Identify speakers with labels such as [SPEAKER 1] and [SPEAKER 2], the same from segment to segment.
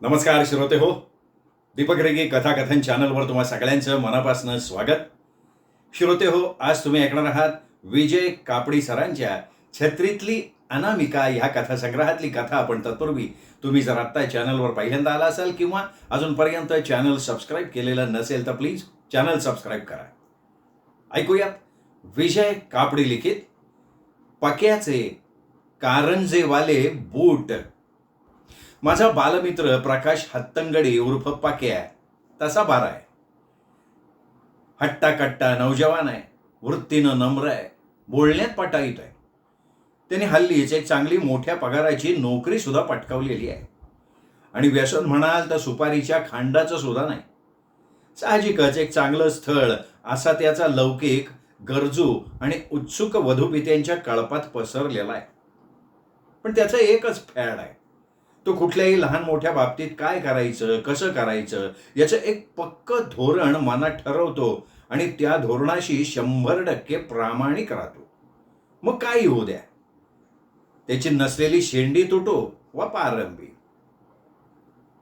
[SPEAKER 1] नमस्कार श्रोते हो. दीपक रेगे कथाकथन चॅनलवर तुम्हा सगळ्यांचं मनापासून स्वागत. श्रोते हो, आज तुम्ही ऐकणार आहात विजय कापडी सरांच्या छत्रीतली अनामिका ह्या कथासंग्रहातली कथा. आपण तत्पूर्वी तुम्ही जर आत्ता चॅनलवर पहिल्यांदा आला असाल किंवा अजूनपर्यंत चॅनल सबस्क्राईब केलेलं नसेल तर प्लीज चॅनल सबस्क्राईब करा. ऐकूयात विजय कापडी लिखित पक्याचे कारंजेवाले बूट. माझा बालमित्र प्रकाश हत्तंगडी उर्फ पक्या तसा बारा आहे. हट्टाकट्टा नौजवान आहे, वृत्तीनं नम्र आहे, बोलण्यात पटाईत आहे. त्याने हल्लीच एक चांगली मोठ्या पगाराची नोकरी सुद्धा पटकावलेली आहे आणि व्यसन म्हणाल तर सुपारीच्या खांडाचं सुद्धा नाही. साहजिकच एक चांगलं स्थळ असा त्याचा लौकिक, गरजू आणि उत्सुक वधूपित्यांच्या कळपात पसरलेला आहे. पण त्याचं एकच फॅड आहे. तो कुठल्याही लहान मोठ्या बाबतीत काय करायचं, कसं करायचं याचं एक पक्कं धोरण मनात ठरवतो आणि त्या धोरणाशी 100% प्रामाणिक राहतो. मग काही होऊ द्या, त्याची नसलेली शेंडी तुटो वा पारंबी.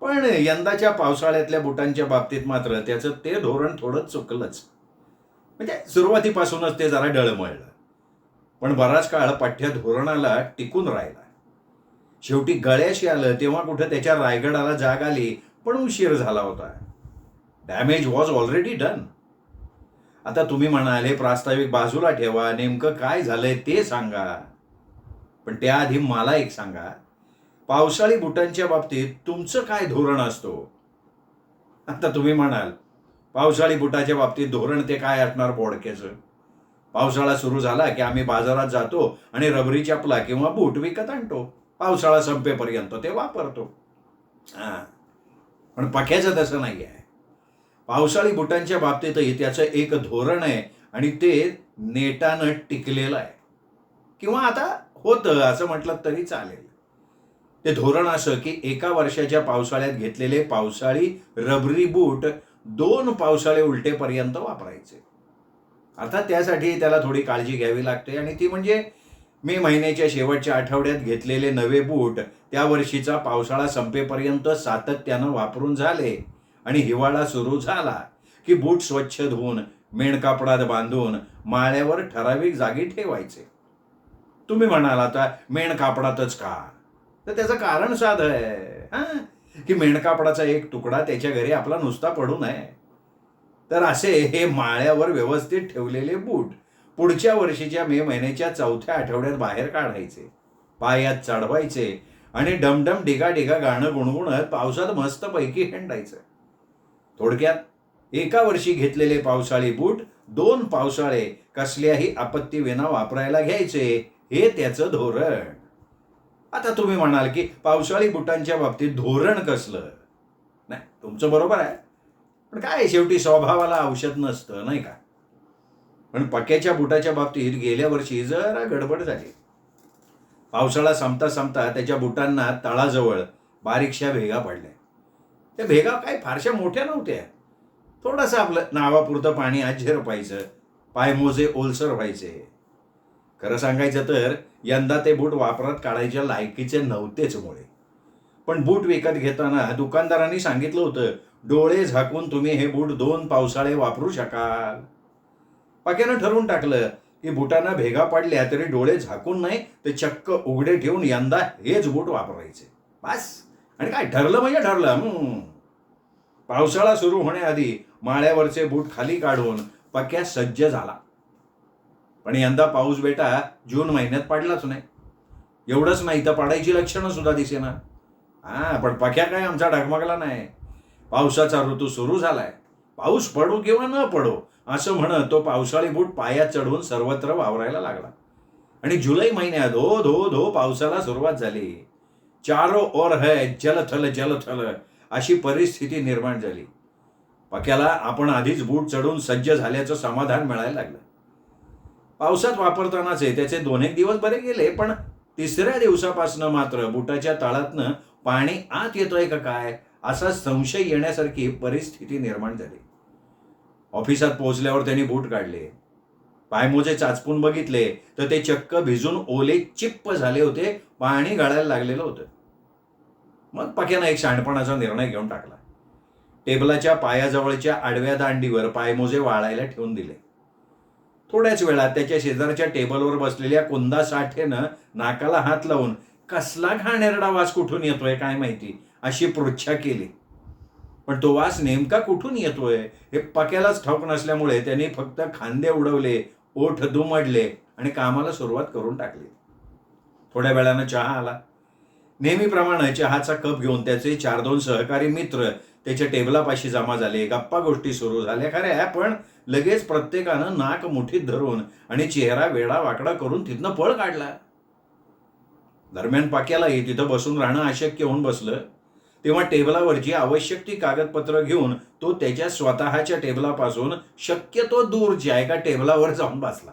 [SPEAKER 1] पण यंदाच्या पावसाळ्यातल्या बुटांच्या बाबतीत मात्र त्याचं ते धोरण थोडं चुकलंच. म्हणजे सुरुवातीपासूनच ते जरा डळमळलं, पण बराच काळ पठ्य धोरणाला टिकून राहिला. शेवटी गळ्याशी आलं तेव्हा कुठं त्याच्या रायगडाला जाग आली, पण उशीर झाला होता. Damage was already done. आता तुम्ही म्हणाल हे प्रास्ताविक बाजूला ठेवा, नेमकं काय झालंय ते सांगा. पण त्याआधी मला एक सांगा, पावसाळी बुटांच्या बाबतीत तुमचं काय धोरण असतो? आता तुम्ही म्हणाल पावसाळी बुटाच्या बाबतीत धोरण ते काय असणार बोडक्याचं. पावसाळा सुरू झाला की आम्ही बाजारात जातो आणि रबरी चपला किंवा बूट विकत आणतो. पावसाळा संपेपर्यंत ते वापरतो. पण पक्याचं तसं नाही आहे. पावसाळी बुटांच्या बाबतीतही त्याचं एक धोरण आहे आणि ते नेटानं टिकलेलं आहे. किंवा आता होतं असं म्हटलं तरी चालेल. ते धोरण असं की एका वर्षाच्या पावसाळ्यात घेतलेले पावसाळी रबरी बूट 2 पावसाळे उलटेपर्यंत वापरायचे. अर्थात त्यासाठी त्याला थोडी काळजी घ्यावी लागते आणि ती म्हणजे मे महिन्याच्या शेवटच्या आठवड्यात घेतलेले नवे बूट त्या वर्षीचा पावसाळा संपेपर्यंत सातत्यानं वापरून झाले आणि हिवाळा सुरू झाला की बूट स्वच्छ धुवून मेणकापडात बांधून माळ्यावर ठराविक जागी ठेवायचे. तुम्ही म्हणाल आता मेणकापडातच का? तर त्याचं कारण साधं आहे की मेणकापडाचा एक तुकडा त्याच्या घरी आपला नुसता पडू नये. तर असे हे माळ्यावर व्यवस्थित ठेवलेले बूट पुढच्या वर्षीच्या मे महिन्याच्या 4थ्या आठवड्यात बाहेर काढायचे, पायात चढवायचे आणि डमडम डिगा डिगा गाणं गुणगुणत पावसात मस्तपैकी हिंडायचं. थोडक्यात एका वर्षी घेतलेले पावसाळी बूट 2 पावसाळे कसल्याही आपत्तीविना वापरायला घ्यायचे, हे त्याचं धोरण. आता तुम्ही म्हणाल की पावसाळी बुटांच्या बाबतीत धोरण कसलं? नाही, तुमचं बरोबर आहे. पण काय शेवटी स्वभावाला औषध नसतं, नाही का? पण पक्याच्या बुटाच्या बाबतीत गेल्या वर्षी जरा गडबड झाली. पावसाळा संपता संपता त्याच्या बुटांना तळाजवळ बारीकशा भेगा पडल्या. त्या भेगा काही फारशा मोठ्या नव्हत्या. थोडंसं आपलं नावापुरतं पाणी आत झिरपायचं, पायमोजे ओलसर व्हायचे. खरं सांगायचं तर यंदा ते बूट वापरात काढायच्या लायकीचे नव्हतेच मुळे. पण बूट विकत घेताना दुकानदारांनी सांगितलं होतं, डोळे झाकून तुम्ही हे बूट 2 पावसाळे वापरू शकाल. पक्यानं ठरवून टाकलं की बुटांना भेगा पडल्या तरी डोळे झाकून नाही ते चक्क उघडे ठेवून यंदा हेच बूट वापरायचे. बस. आणि काय ठरलं म्हणजे ठरलं. पावसाळा सुरू होण्याआधी माळ्यावरचे बूट खाली काढून पक्या सज्ज झाला. पण यंदा पाऊस बेटा जून महिन्यात पडलाच नाही. एवढंच नाही तर पडायची लक्षणं सुद्धा दिसेना. पण पक्या काय आमचा डगमगला नाही. पावसाचा ऋतू सुरू झालाय. पाऊस पडो किंवा न पडो असं म्हणत तो पावसाळी बूट पायात चढवून सर्वत्र वावरायला लागला. आणि जुलै महिन्यात धो धो धो पावसाला सुरुवात झाली. चारो ओर है जलथल जलथल अशी परिस्थिती निर्माण झाली. पक्याला आपण आधीच बूट चढून सज्ज झाल्याचं समाधान मिळायला लागलं. पावसात वापरतानाचे त्याचे 2-1 दिवस बरे गेले, पण 3ऱ्या दिवसापासून मात्र बुटाच्या तळातनं पाणी आत येतोय का काय असा संशय येण्यासारखी परिस्थिती निर्माण झाली. ऑफिसात पोहोचल्यावर त्यांनी बूट काढले. पायमोजे चाचपून बघितले तर ते चक्क भिजून ओले चिप्प झाले होते, पाणी गळायला लागलेलं होतं. मग पक्यानं एक शहाणपणाचा निर्णय घेऊन टाकला. टेबलाच्या पायाजवळच्या आडव्या दांडीवर पायमोजे वाळायला ठेवून दिले. थोड्याच वेळात त्याच्या शेजारच्या टेबलवर बसलेल्या कुंदा साठेनं नाकाला हात लावून कसला घाणेरडा वास कुठून येतोय काय माहिती अशी पृच्छा केली. पण तो वास नेमका कुठून येतोय हे पक्यालाच ठाऊक नसल्यामुळे त्यांनी फक्त खांदे उडवले, ओठ दुमडले आणि कामाला सुरुवात करून टाकली. थोड्या वेळानं चहा आला. नेहमीप्रमाणे चहाचा कप घेऊन त्याचे 4-2 सहकारी मित्र त्याच्या टेबलापाशी जमा झाले. गप्पा गोष्टी सुरू झाल्या खऱ्या, पण लगेच प्रत्येकानं नाक मुठीत धरून आणि चेहरा वेडा वाकडा करून तिथनं पळ काढला. दरम्यान पाक्यालाही तिथं बसून राहणं अशक्य होऊन बसलं. तेव्हा टेबलावरची आवश्यक ती कागदपत्र घेऊन तो त्याच्या स्वतःच्या टेबलापासून शक्यतो दूरच्या एका टेबलावर जाऊन बसला.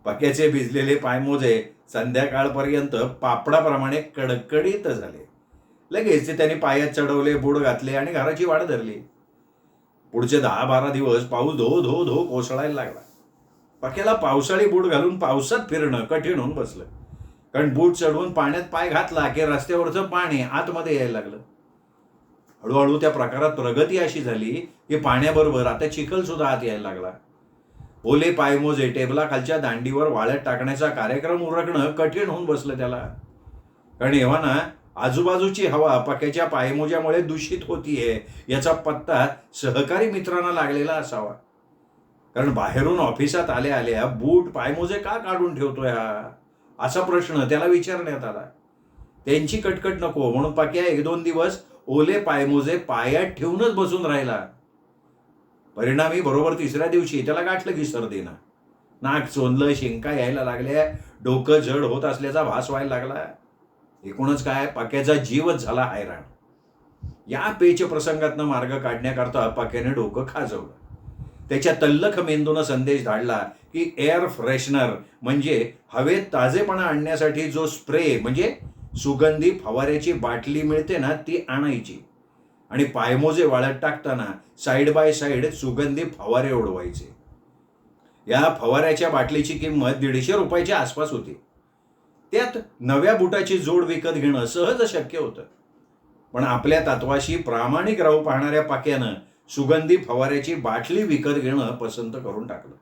[SPEAKER 1] पक्याचे भिजलेले पायमोजे संध्याकाळपर्यंत पापडाप्रमाणे कडकडीत झाले. लगेच ते त्यांनी पायात चढवले, बूट घातले आणि घराची वाट धरली. पुढचे 10-12 दिवस पाऊस धो धो धो कोसळायला लागला. पक्याला पावसाळी बूट घालून पावसात फिरणं कठीण होऊन बसलं. कारण बूट चढवून पाण्यात पाय घातला की रस्त्यावरचं पाणी आतमध्ये यायला लागलं. हळूहळू त्या प्रकारात प्रगती अशी झाली की पाण्याबरोबर आता चिखल सुद्धा आत यायला लागला. ओले पायमोजे टेबलाखालच्या दांडीवर वाळत टाकण्याचा कार्यक्रम उरकणं कठीण होऊन बसलं त्याला. कारण एव्हा ना आजूबाजूची हवा पक्याच्या पायमोज्यामुळे दूषित होतीये याचा पत्ता सहकारी मित्रांना लागलेला असावा. कारण बाहेरून ऑफिसात आल्या आल्या बूट पायमोजे का काढून ठेवतोय हा असा प्रश्न त्याला विचारण्यात आला. त्यांची कटकट नको म्हणून पक्या 1-2 दिवस ओले पायमोजे पायात ठेवूनच बसून राहिला. परिणामी बरोबर 3ऱ्या दिवशी त्याला गाठलं की सर्दीनं. नाक चोंदलं, शिंका यायला लागल्या, डोकं जड होत असल्याचा भास व्हायला लागला. एकूणच काय पक्याचा जीवच झाला हैराण. या पेच प्रसंगातनं मार्ग काढण्याकरता पक्याने डोकं खाजवलं. त्याच्या तल्लख मेंदूनं संदेश धाडला की एअर फ्रेशनर म्हणजे हवेत ताजेपणा आणण्यासाठी जो स्प्रे म्हणजे सुगंधी फवाऱ्याची बाटली मिळते ना ती आणायची आणि पायमोजे वाळत टाकताना साईड बाय साईड सुगंधी फवारे उडवायचे. या फवाऱ्याच्या बाटलीची किंमत 150 रुपयाच्या आसपास होती. त्यात नव्या बुटाची जोड विकत घेणं सहज शक्य होतं. पण आपल्या तत्वाशी प्रामाणिक राहू पाहणाऱ्या पाक्यानं सुगंधी फवाऱ्याची बाटली विकत घेणं पसंत करून टाकलं.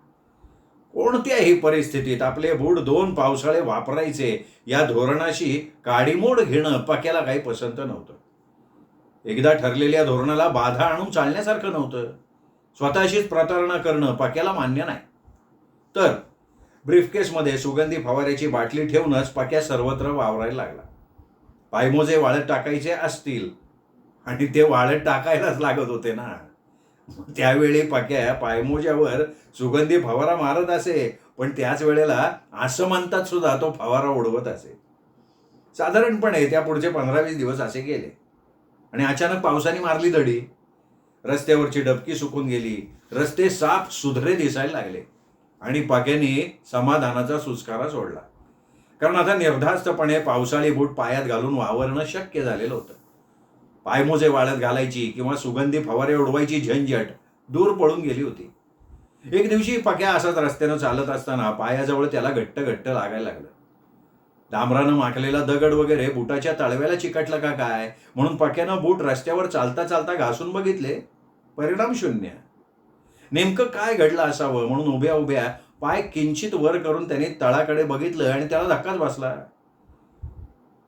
[SPEAKER 1] कोणत्याही परिस्थितीत आपले बूट 2 पावसाळे वापरायचे या धोरणाशी काडीमोड घेणं पक्याला काही पसंत नव्हतं. एकदा ठरलेल्या धोरणाला बाधा आणून चालण्यासारखं नव्हतं. स्वतःशीच प्रतारणा करणं पक्याला मान्य नाही. तर ब्रीफकेसमध्ये सुगंधी फवाऱ्याची बाटली ठेवूनच पक्या सर्वत्र वावरायला लागला. पायमोजे वाळत टाकायचे असतील आणि ते वाळत टाकायलाच लागत होते ना, त्यावेळी पक्या पायमोज्यावर सुगंधी फवारा मारत असे, पण त्याच वेळेला असं म्हणतात सुद्धा तो फवारा उडवत असे. साधारणपणे त्या पुढचे 15-20 दिवस असे गेले आणि अचानक पावसाने मारली दडी. रस्त्यावरची डबकी सुकून गेली. रस्ते साफ सुधरे दिसायला लागले आणि पक्याने समाधानाचा सुस्कारा सोडला. कारण आता निर्धास्तपणे पावसाळी बूट पायात घालून वावरणं शक्य झालेलं होतं. पायमोजे वाळत घालायची किंवा सुगंधी फवारे उडवायची झंझट दूर पळून गेली होती. एक दिवशी पक्या असाच रस्त्यानं चालत असताना पायाजवळ त्याला घट्ट घट्ट लागायला लागलं. डांबरानं माखलेला दगड वगैरे बुटाच्या तळव्याला चिकटलं का काय म्हणून पक्यानं बूट रस्त्यावर चालता चालता घासून बघितले. परिणाम शून्य. नेमकं काय घडलं असावं म्हणून उभ्या उभ्या पाय किंचित वर करून त्याने तळाकडे बघितलं आणि त्याला धक्काच बसला.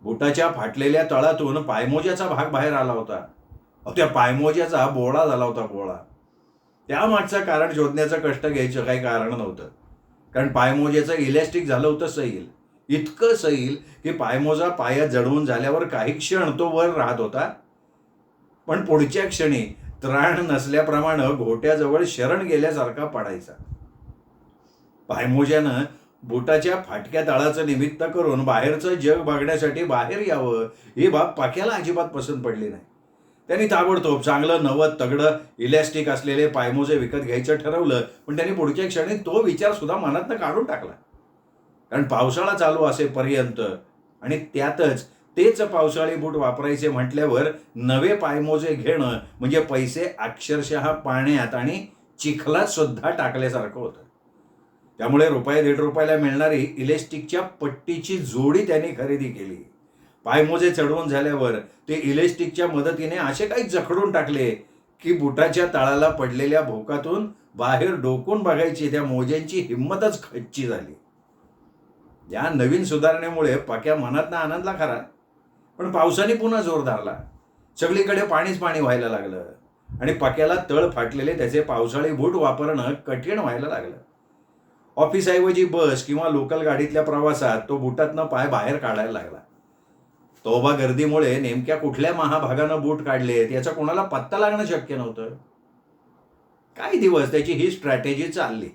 [SPEAKER 1] बुटाच्या फाटलेल्या तळातून पायमोज्याचा भाग बाहेर आला होता. त्या पायमोज्याचा बोळा झाला होता, बोळा. त्यामागचं कारण शोधण्याचं कष्ट घ्यायचं काही कारण नव्हतं. कारण पायमोज्याचं इलॅस्टिक झालं होतं सैल. इतकं सैल की पायमोजा पायात जडवून झाल्यावर काही क्षण तो वर राहत होता, पण पुढच्या क्षणी त्राण नसल्याप्रमाणे घोट्याजवळ शरण गेल्यासारखा पडायचा. पायमोज्यानं बुटाच्या फाटक्या तळाचं निमित्त करून बाहेरचं जग बघण्यासाठी बाहेर यावं ही बाब पक्याला अजिबात पसंत पडली नाही. त्यांनी ताबडतोब चांगलं नवं तगडं इलॅस्टिक असलेले पायमोजे विकत घ्यायचं ठरवलं, पण त्यांनी पुढच्या क्षणी तो विचार सुद्धा मनातनं काढून टाकला. कारण पावसाळा चालू असेपर्यंत आणि त्यातच तेच पावसाळी बूट वापरायचे म्हटल्यावर नवे पायमोजे घेणं म्हणजे पैसे अक्षरशः पाण्यात आणि चिखलात सुद्धा टाकल्यासारखं होतं. त्यामुळे ₹1-1.5 मिळणारी इलॅस्टिकच्या पट्टीची जोडी त्यांनी खरेदी केली. पायमोजे चढवून झाल्यावर ते इलेस्टिकच्या मदतीने असे काही जखडून टाकले की बुटाच्या तळाला पडलेल्या भोकातून बाहेर डोकून बघायची त्या मोज्यांची हिंमतच खच्ची झाली. या नवीन सुधारणेमुळे पक्या मनातनं आनंदला खरा, पण पावसाने पुन्हा जोर धरला. सगळीकडे पाणीच पाणी व्हायला लागलं आणि पक्याला तळ फाटलेले त्याचे पावसाळी बूट वापरणं कठीण व्हायला लागलं. ऑफिसऐवजी बस किंवा लोकल गाडीतल्या प्रवासात तो बुटातनं पाय बाहेर काढायला लागला. तोबा गर्दीमुळे नेमक्या कुठल्या महाभागानं बूट काढलेत याचा कोणाला पत्ता लागणं शक्य नव्हतं. काही दिवस त्याची ही स्ट्रॅटेजी चालली,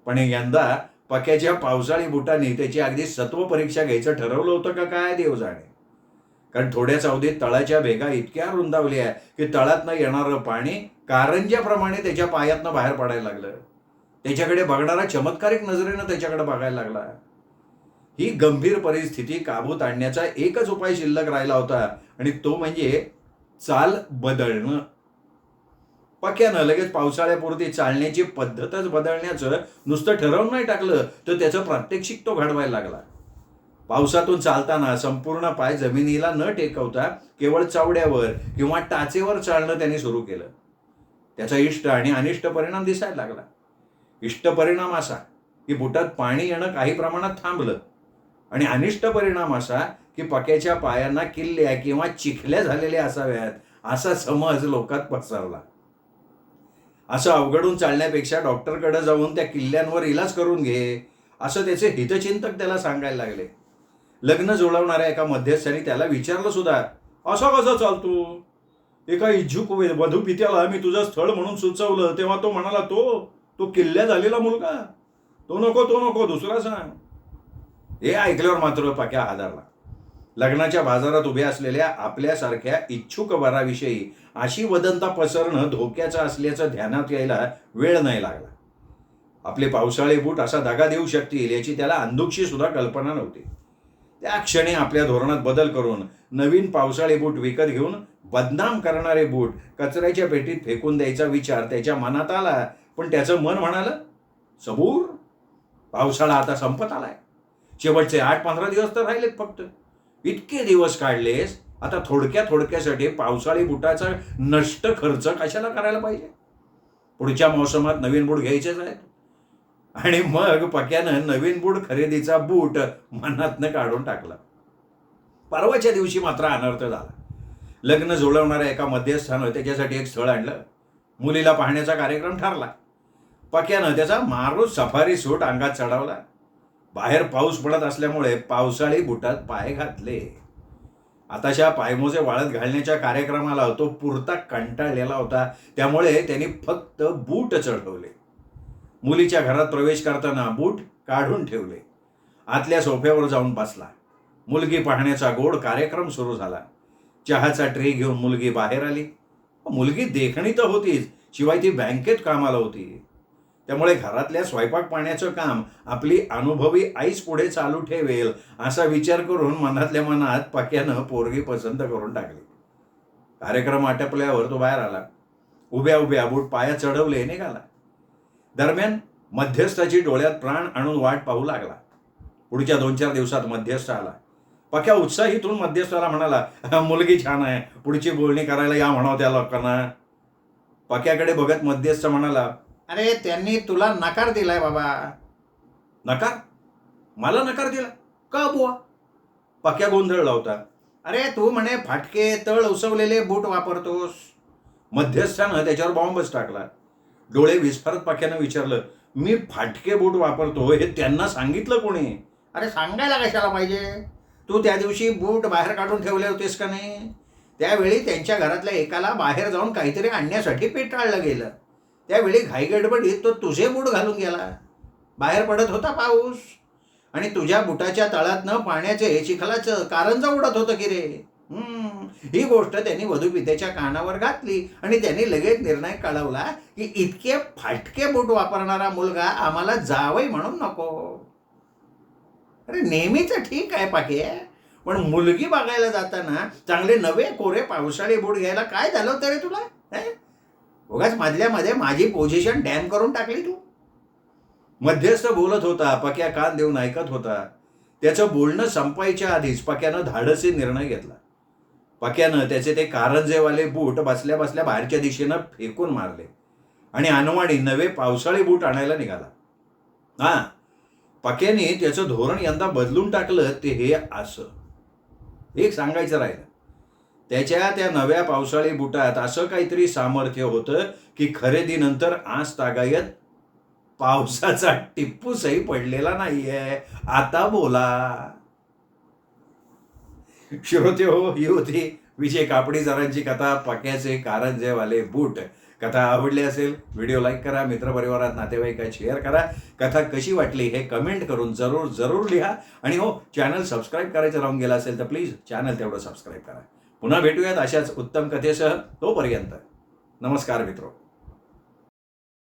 [SPEAKER 1] पण यंदा पक्याच्या पावसाळी बुटांनी त्याची अगदी सत्व परीक्षा घ्यायचं ठरवलं होतं का काय देव जाणे. कारण थोड्याच अवधीत तळाच्या भेगा इतक्या रुंदावल्या की तळातनं येणारं पाणी कारंज्याप्रमाणे त्याच्या पायातनं बाहेर पडायला लागलं. त्याच्याकडे बघणारा चमत्कारिक नजरेनं त्याच्याकडे बघायला लागला. ही गंभीर परिस्थिती काबूत आणण्याचा एकच उपाय शिल्लक राहिला होता आणि तो म्हणजे चाल बदलणं. पक्यानं लगेच पावसाळ्यापुरती चालण्याची पद्धतच बदलण्याचं नुसतं ठरवून नाही टाकलं, तर त्याचं प्रात्यक्षिक तो घडवायला लागला. पावसातून चालताना संपूर्ण पाय जमिनीला न टेकवता केवळ चावड्यावर किंवा टाचेवर चालणं त्यांनी सुरू केलं. त्याचा इष्ट आणि अनिष्ट परिणाम दिसायला लागला. इष्ट परिणाम असा की बुटात पाणी येणं काही प्रमाणात थांबलं आणि अनिष्ट परिणाम असा की पक्याच्या पायांना किल्ल्या किंवा चिखल्या झालेल्या असाव्यात असा समज लोकात पसरला. असं अवघडून चालण्यापेक्षा डॉक्टरकडे जाऊन त्या किल्ल्यांवर इलाज करून घे असं त्याचे हितचिंतक त्याला सांगायला लागले. लग्न जुळवणाऱ्या एका मध्यस्थानी त्याला विचारलं सुद्धा, असा कसा चालतो? एका इच्छुक वधू पित्याला मी तुझं स्थळ म्हणून सुचवलं तेव्हा तो म्हणाला तो किल्ल्या झालेला मुलगा, तो नको दुसरा सांग. हे ऐकल्यावर मात्र पक्या हादरला. लग्नाच्या बाजारात उभ्या असलेल्या आपल्यासारख्या इच्छुक वराविषयी अशी वदंता पसरणं धोक्याचं असल्याचं ध्यानात यायला वेळ नाही लागला. आपले पावसाळे बूट असा दगा देऊ शकतील याची त्याला अंधुकशी सुद्धा कल्पना नव्हती. त्या क्षणी आपल्या धोरणात बदल करून नवीन पावसाळे बूट विकत घेऊन बदनाम करणारे बूट कचऱ्याच्या पेटीत फेकून द्यायचा विचार त्याच्या मनात आला. पण त्याचं मन म्हणालं, सबूर, पावसाळा आता संपत आलाय. शेवटचे 8-15 दिवस तर राहिलेत फक्त. इतके दिवस काढलेस, आता थोडक्यासाठी पावसाळी बुटाचा नष्ट खर्च कशाला करायला पाहिजे? पुढच्या मोसमात नवीन बूट घ्यायचेच आहेत. आणि मग पक्यानं नवीन बूट खरेदीचा बूट मनातनं काढून टाकला. परवाच्या दिवशी मात्र अनर्थ झाला. लग्न जुळवणाऱ्या एका मध्यस्थानं त्याच्यासाठी एक स्थळ आणलं. मुलीला पाहण्याचा कार्यक्रम ठरला. पक्यानं त्याचा मारूत सफारी सूट अंगात चढवला. बाहेर पाऊस पडत असल्यामुळे पावसाळी बुटात पाय घातले. आताशा पायमोजे वाळत घालण्याच्या कार्यक्रमाला तो पुरता कंटाळलेला होता, त्यामुळे त्यांनी फक्त बूट चढवले. मुलीच्या घरात प्रवेश करताना बूट काढून ठेवले. आतल्या सोफ्यावर जाऊन बसला. मुलगी पाहण्याचा गोड कार्यक्रम सुरू झाला. चहाचा ट्रे घेऊन मुलगी बाहेर आली. मुलगी देखणी तर होतीच, शिवाय ती बँकेत कामाला होती. त्यामुळे घरातल्या स्वयंपाक पाण्याचं काम आपली अनुभवी आईच पुढे चालू ठेवेल असा विचार करून मनातल्या मनात पक्यानं पोरगी पसंत करून टाकली. कार्यक्रम आटपल्यावर तो बाहेर आला. उभ्या बूट पायात चढवले निघाला. दरम्यान मध्यस्थाची डोळ्यात प्राण आणून वाट पाहू लागला. पुढच्या 2-4 दिवसात मध्यस्थ आला. पक्या उत्साहीतून मध्यस्थाला म्हणाला, मुलगी छान आहे, पुढची बोलणी करायला या म्हणावं त्या लोकांना. पक्याकडे बघत मध्यस्थ म्हणाला, अरे त्यांनी तुला नकार दिलाय बाबा. नकार? मला नकार दिला का बुवा? पक्या गोंधळला होता. अरे तू म्हणे फाटके तळ उसवलेले बूट वापरतोस. मध्यस्थानं त्याच्यावर बॉम्बच टाकला. डोळे विस्फारत पक्यानं विचारलं, मी फाटके बूट वापरतो हे त्यांना सांगितलं कोणी? अरे सांगायला कशाला पाहिजे? तू त्या दिवशी बूट बाहेर काढून ठेवले होतेस का नाही? त्यावेळी त्यांच्या घरातल्या एकाला बाहेर जाऊन काहीतरी आणण्यासाठी पेटाळलं गेलं. त्यावेळी घाईगडबडीत तो तुझे बूट घालून गेला. बाहेर पडत होता पाऊस आणि तुझ्या बुटाच्या तळातनं पाण्याचे चिखलाचं कारंजा उडत होतं की रे. ही गोष्ट त्यांनी वधूपित्याच्या कानावर घातली आणि त्यांनी लगेच निर्णय कळवला की इतके फाटके बूट वापरणारा मुलगा आम्हाला जावई म्हणून नको. अरे नेहमीच ठीक आहे पाके, पण मुलगी बघायला जाताना चांगले नवे कोरे पावसाळी बूट घ्यायला काय झालं होतं रे तुला? उगाच मधल्यामध्ये माझी पोझिशन डॅम करून टाकली तू. मध्यस्थ बोलत होता. पक्या कान देऊन ऐकत होता. त्याचं बोलणं संपायच्या आधीच पक्यानं धाडसी निर्णय घेतला. पक्यानं त्याचे ते कारंजेवाले बूट बसल्या बसल्या बाहेरच्या दिशेनं फेकून मारले आणि अनवाणी नवे पावसाळी बूट आणायला निघाला. पक्याने त्याचं धोरण यंदा बदलून टाकलं ते हे असं. एक सांगायचं राहिलं, त्याच्या त्या नव्या पावसाळी बुटात असं काहीतरी सामर्थ्य होतं की खरेदीनंतर आज तागायत पावसाचा टिप्पूसही पडलेला नाहीये. आता बोला. श्रोत्यो, ही होती विजय कापडीकरांची कथा, पक्याचे कारंजेवाले बूट. कथा आवडली असेल व्हिडिओ लाईक करा, मित्रपरिवारात नातेवाईकात शेअर करा. कथा कशी वाटली हे कमेंट करून जरूर लिहा. आणि हो, चॅनल सबस्क्राईब करायचं राहून गेलं असेल तर प्लीज चॅनल तेवढं सबस्क्राईब करा. पुन्हा भेटूयात अशाच उत्तम कथेसह. तोपर्यंत नमस्कार मित्रो.